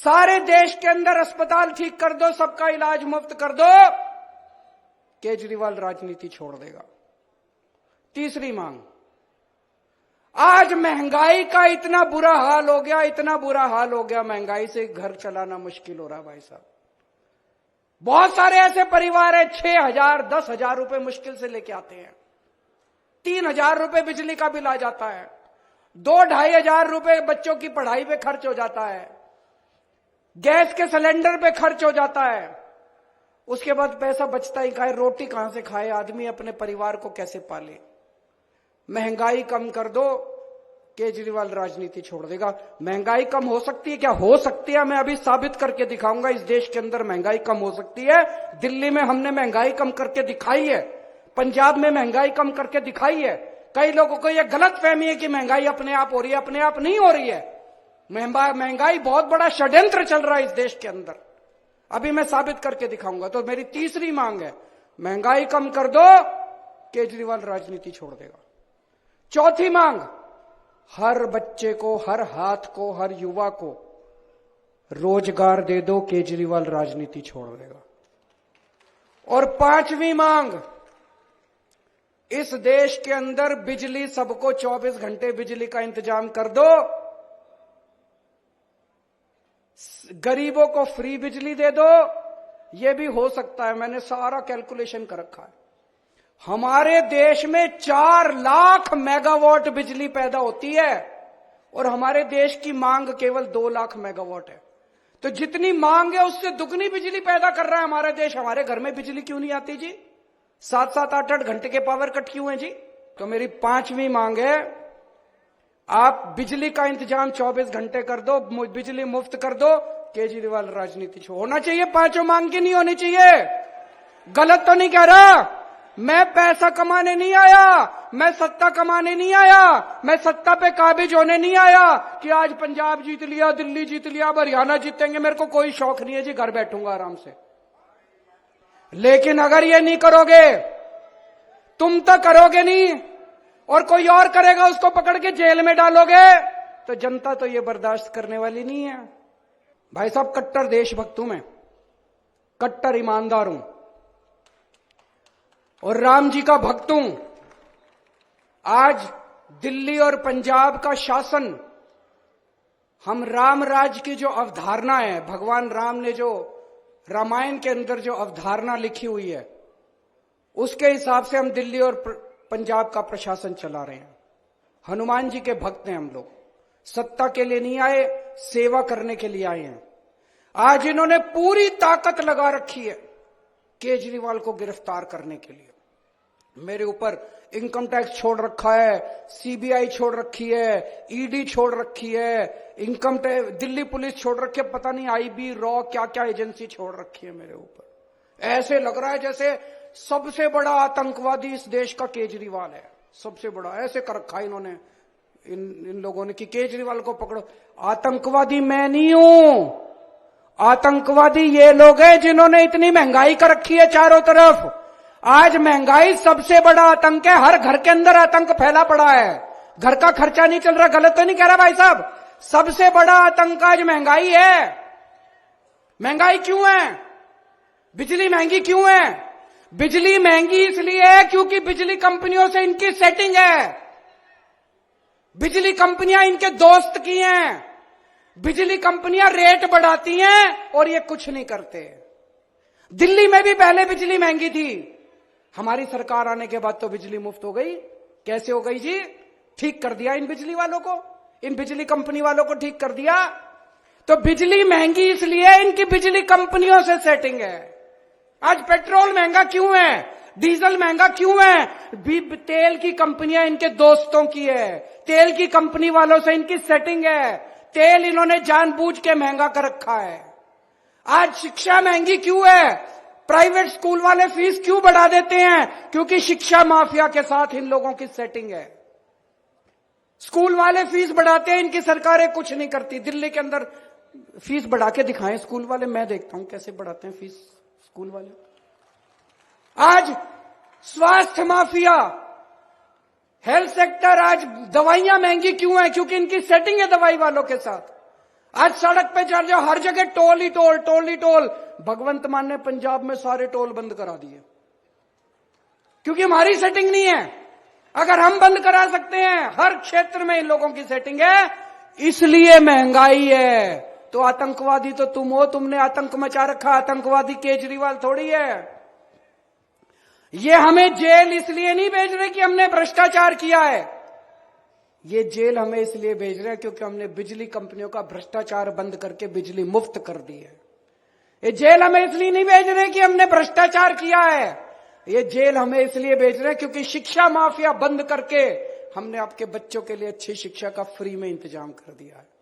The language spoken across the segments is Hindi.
सारे देश के अंदर अस्पताल ठीक कर दो, सबका इलाज मुफ्त कर दो, केजरीवाल राजनीति छोड़ देगा। तीसरी मांग, आज महंगाई का इतना बुरा हाल हो गया, इतना बुरा हाल हो गया, महंगाई से घर चलाना मुश्किल हो रहा भाई साहब। बहुत सारे ऐसे परिवार है 6,000 10,000 रुपए मुश्किल से लेके आते हैं, 3,000 रुपए बिजली का बिल आ जाता है, 2-2,500 रुपए बच्चों की पढ़ाई पे खर्च हो जाता है, गैस के सिलेंडर पे खर्च हो जाता है, उसके बाद पैसा बचता ही कहाँ, रोटी कहां से खाए आदमी, अपने परिवार को कैसे पाले। महंगाई कम कर दो, केजरीवाल राजनीति छोड़ देगा। महंगाई कम हो सकती है क्या? हो सकती है, मैं अभी साबित करके दिखाऊंगा। इस देश के अंदर महंगाई कम हो सकती है। दिल्ली में हमने महंगाई कम करके दिखाई है, पंजाब में महंगाई कम करके दिखाई है। कई लोगों को यह गलत फहमी है कि महंगाई अपने आप हो रही है, अपने आप नहीं हो रही है। महंगाई बहुत बड़ा षड्यंत्र चल रहा है इस देश के अंदर, अभी मैं साबित करके दिखाऊंगा। तो मेरी तीसरी मांग है, महंगाई कम कर दो, केजरीवाल राजनीति छोड़ देगा। चौथी मांग, हर बच्चे को, हर हाथ को, हर युवा को रोजगार दे दो, केजरीवाल राजनीति छोड़ देगा। और पांचवी मांग, इस देश के अंदर बिजली सबको 24 घंटे बिजली का इंतजाम कर दो, गरीबों को फ्री बिजली दे दो। यह भी हो सकता है, मैंने सारा कैलकुलेशन कर रखा है। हमारे देश में 4 लाख मेगावाट बिजली पैदा होती है और हमारे देश की मांग केवल 2 लाख मेगावाट है। तो जितनी मांग है उससे दुगनी बिजली पैदा कर रहा है हमारा देश। हमारे घर में बिजली क्यों नहीं आती जी? 7-7 8-8 घंटे के पावर कट क्यों है जी? तो मेरी पांचवी मांग है, आप बिजली का इंतजाम 24 घंटे कर दो, बिजली मुफ्त कर दो, केजरीवाल राजनीति होना चाहिए। पांचों मांग की नहीं होनी चाहिए। गलत तो नहीं कह रहा, मैं पैसा कमाने नहीं आया, मैं सत्ता कमाने नहीं आया, मैं सत्ता पे काबिज होने नहीं आया कि आज पंजाब जीत लिया, दिल्ली जीत लिया, अब हरियाणा जीतेंगे। मेरे को कोई शौक नहीं है जी, घर बैठूंगा आराम से। लेकिन अगर ये नहीं करोगे, तुम तो करोगे नहीं और कोई और करेगा, उसको पकड़ के जेल में डालोगे, तो जनता तो ये बर्दाश्त करने वाली नहीं है। भाई साहब, कट्टर देशभक्त हूं मैं, कट्टर ईमानदार हूं और राम जी का भक्त हूं। आज दिल्ली और पंजाब का शासन, हम राम राज की जो अवधारणा है, भगवान राम ने जो रामायण के अंदर जो अवधारणा लिखी हुई है, उसके हिसाब से हम दिल्ली और पंजाब का प्रशासन चला रहे हैं। हनुमान जी के भक्त हैं हम लोग, सत्ता के लिए नहीं आए, सेवा करने के लिए आए हैं। आज इन्होंने पूरी ताकत लगा रखी है केजरीवाल को गिरफ्तार करने के लिए। मेरे ऊपर इनकम टैक्स छोड़ रखा है, सीबीआई छोड़ रखी है, ईडी छोड़ रखी है, इनकम टैक्स, दिल्ली पुलिस छोड़ रखी है, पता नहीं आईबी, रॉ, क्या क्या एजेंसी छोड़ रखी है मेरे ऊपर। ऐसे लग रहा है जैसे सबसे बड़ा आतंकवादी इस देश का केजरीवाल है, सबसे बड़ा। ऐसे कर रखा है इन्होंने, इन लोगों ने कि केजरीवाल को पकड़ो। आतंकवादी मैं नहीं हूं, आतंकवादी ये लोग हैं जिन्होंने इतनी महंगाई कर रखी है चारों तरफ। आज महंगाई सबसे बड़ा आतंक है, हर घर के अंदर आतंक फैला पड़ा है, घर का खर्चा नहीं चल रहा। गलत तो नहीं कह रहा भाई साहब? सबसे बड़ा आतंक आज महंगाई है। महंगाई क्यों है? बिजली महंगी क्यों है? बिजली महंगी इसलिए है क्योंकि बिजली कंपनियों से इनकी सेटिंग है। बिजली कंपनियां इनके दोस्त की हैं, बिजली कंपनियां रेट बढ़ाती हैं और ये कुछ नहीं करते। दिल्ली में भी पहले बिजली महंगी थी, हमारी सरकार आने के बाद तो बिजली मुफ्त हो गई। कैसे हो गई जी? ठीक कर दिया इन बिजली वालों को, इन बिजली कंपनी वालों को ठीक कर दिया। तो बिजली महंगी इसलिए इनकी बिजली कंपनियों से सेटिंग है। आज पेट्रोल महंगा क्यों है, डीजल महंगा क्यों है? तेल की कंपनियां इनके दोस्तों की है, तेल की कंपनी वालों से इनकी सेटिंग है, तेल इन्होंने जानबूझ के महंगा कर रखा है। आज शिक्षा महंगी क्यों है? प्राइवेट स्कूल वाले फीस क्यों बढ़ा देते हैं? क्योंकि शिक्षा माफिया के साथ इन लोगों की सेटिंग है। स्कूल वाले फीस बढ़ाते हैं, इनकी सरकारें कुछ नहीं करती। दिल्ली के अंदर फीस बढ़ा के दिखाएं स्कूल वाले, मैं देखता हूं कैसे बढ़ाते हैं फीस स्कूल वाले। आज स्वास्थ्य माफिया, हेल्थ सेक्टर, आज दवाइयां महंगी क्यों है? क्योंकि इनकी सेटिंग है दवाई वालों के साथ। आज सड़क पे चढ़ जाओ, हर जगह टोल ही टोल, टोल ही टोल। भगवंत मान ने पंजाब में सारे टोल बंद करा दिए, क्योंकि हमारी सेटिंग नहीं है। अगर हम बंद करा सकते हैं, हर क्षेत्र में इन लोगों की सेटिंग है, इसलिए महंगाई है। तो आतंकवादी तो तुम हो, तुमने आतंक मचा रखा, आतंकवादी केजरीवाल थोड़ी है। ये हमें जेल इसलिए नहीं भेज रहे कि हमने भ्रष्टाचार किया है, ये जेल हमें इसलिए भेज रहे हैं क्योंकि हमने बिजली कंपनियों का भ्रष्टाचार बंद करके बिजली मुफ्त कर दी है। ये जेल हमें इसलिए नहीं भेज रहे कि हमने भ्रष्टाचार किया है, ये जेल हमें इसलिए भेज रहे हैं क्योंकि शिक्षा माफिया बंद करके हमने आपके बच्चों के लिए अच्छी शिक्षा का फ्री में इंतजाम कर दिया है।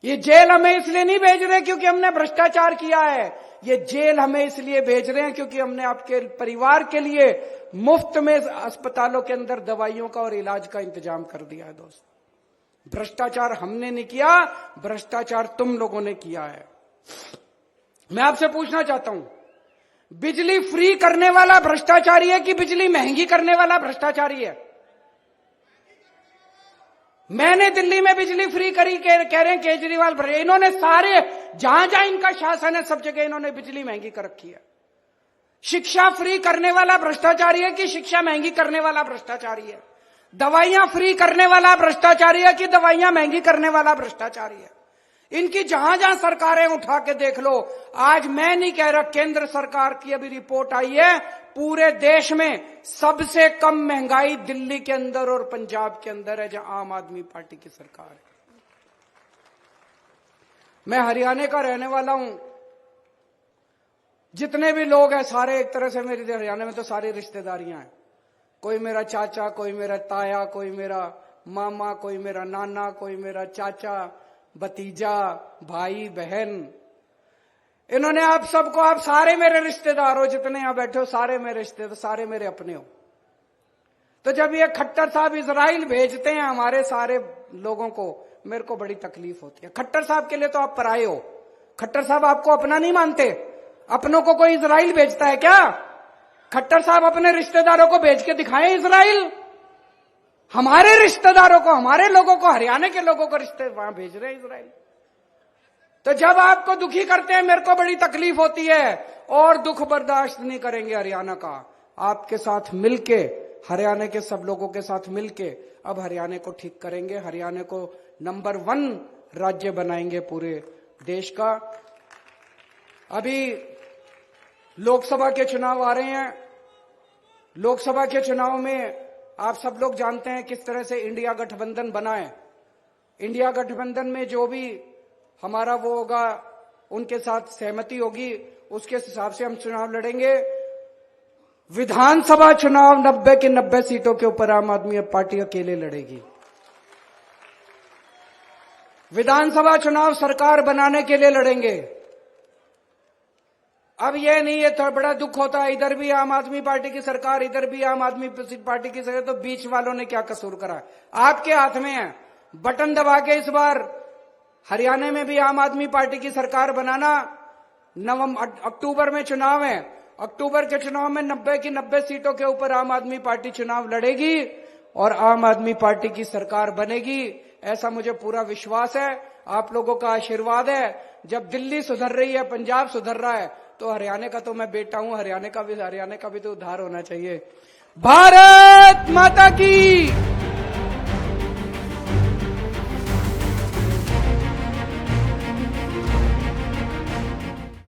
ये जेल हमें इसलिए नहीं भेज रहे क्योंकि हमने भ्रष्टाचार किया है, ये जेल हमें इसलिए भेज रहे हैं क्योंकि हमने आपके परिवार के लिए मुफ्त में अस्पतालों के अंदर दवाइयों का और इलाज का इंतजाम कर दिया है। दोस्त, भ्रष्टाचार हमने नहीं किया, भ्रष्टाचार तुम लोगों ने किया है। मैं आपसे पूछना चाहता हूं, बिजली फ्री करने वाला भ्रष्टाचारी है कि बिजली महंगी करने वाला भ्रष्टाचारी है? मैंने दिल्ली में बिजली फ्री करी, कह रहे हैं केजरीवाल। इन्होंने सारे जहां जहां इनका शासन है सब जगह इन्होंने बिजली महंगी कर रखी है। शिक्षा फ्री करने वाला भ्रष्टाचारी है कि शिक्षा महंगी करने वाला भ्रष्टाचारी है? दवाइयां फ्री करने वाला भ्रष्टाचारी है कि दवाइयां महंगी करने वाला भ्रष्टाचारी है? इनकी जहां जहां सरकारें उठा के देख लो। आज मैं नहीं कह रहा, केंद्र सरकार की अभी रिपोर्ट आई है, पूरे देश में सबसे कम महंगाई दिल्ली के अंदर और पंजाब के अंदर है, जहां आम आदमी पार्टी की सरकार है। मैं हरियाणा का रहने वाला हूं। जितने भी लोग हैं सारे एक तरह से मेरी हरियाणा में तो सारी रिश्तेदारियां हैं। कोई मेरा चाचा, कोई मेरा ताया, कोई मेरा मामा, कोई मेरा नाना, कोई मेरा चाचा, भतीजा, भाई बहन। इन्होंने आप सबको, आप सारे मेरे रिश्तेदार हो, जितने यहां बैठे हो सारे मेरे रिश्तेदार, सारे मेरे अपने हो। तो जब ये खट्टर साहब इजराइल भेजते हैं हमारे सारे लोगों को, मेरे को बड़ी तकलीफ होती है। खट्टर साहब के लिए तो आप पराये हो, खट्टर साहब आपको अपना नहीं मानते। अपनों को कोई इजराइल भेजता है क्या? खट्टर साहब अपने रिश्तेदारों को भेज के दिखाएं इजराइल। हमारे रिश्तेदारों को, हमारे लोगों को, हरियाणा के लोगों को रिश्ते वहां भेज रहे हैं इजराइल। तो जब आपको दुखी करते हैं मेरे को बड़ी तकलीफ होती है, और दुख बर्दाश्त नहीं करेंगे हरियाणा का। आपके साथ मिलके, हरियाणा के सब लोगों के साथ मिलके अब हरियाणा को ठीक करेंगे, हरियाणा को नंबर 1 राज्य बनाएंगे पूरे देश का। अभी लोकसभा के चुनाव आ रहे हैं। लोकसभा के चुनाव में आप सब लोग जानते हैं किस तरह से इंडिया गठबंधन बना है। इंडिया गठबंधन में जो भी हमारा वो होगा, उनके साथ सहमति होगी, उसके हिसाब से हम चुनाव लड़ेंगे। विधानसभा चुनाव 90 की 90 सीटों के ऊपर आम आदमी पार्टी अकेले लड़ेगी। विधानसभा चुनाव सरकार बनाने के लिए लड़ेंगे। अब ये नहीं है, तो बड़ा दुख होता है, इधर भी आम आदमी पार्टी की सरकार, इधर भी आम आदमी पार्टी की सरकार, तो बीच वालों ने क्या कसूर करा? आपके हाथ में है, बटन दबा के इस बार हरियाणा में भी आम आदमी पार्टी की सरकार बनाना। अक्टूबर में चुनाव है, अक्टूबर के चुनाव में 90 की 90 सीटों के ऊपर आम आदमी पार्टी चुनाव लड़ेगी और आम आदमी पार्टी की सरकार बनेगी, ऐसा मुझे पूरा विश्वास है। आप लोगों का आशीर्वाद है। जब दिल्ली सुधर रही है, पंजाब सुधर रहा है, तो हरियाणा का तो मैं बेटा हूं, हरियाणा का भी तो उद्धार होना चाहिए। भारत माता की।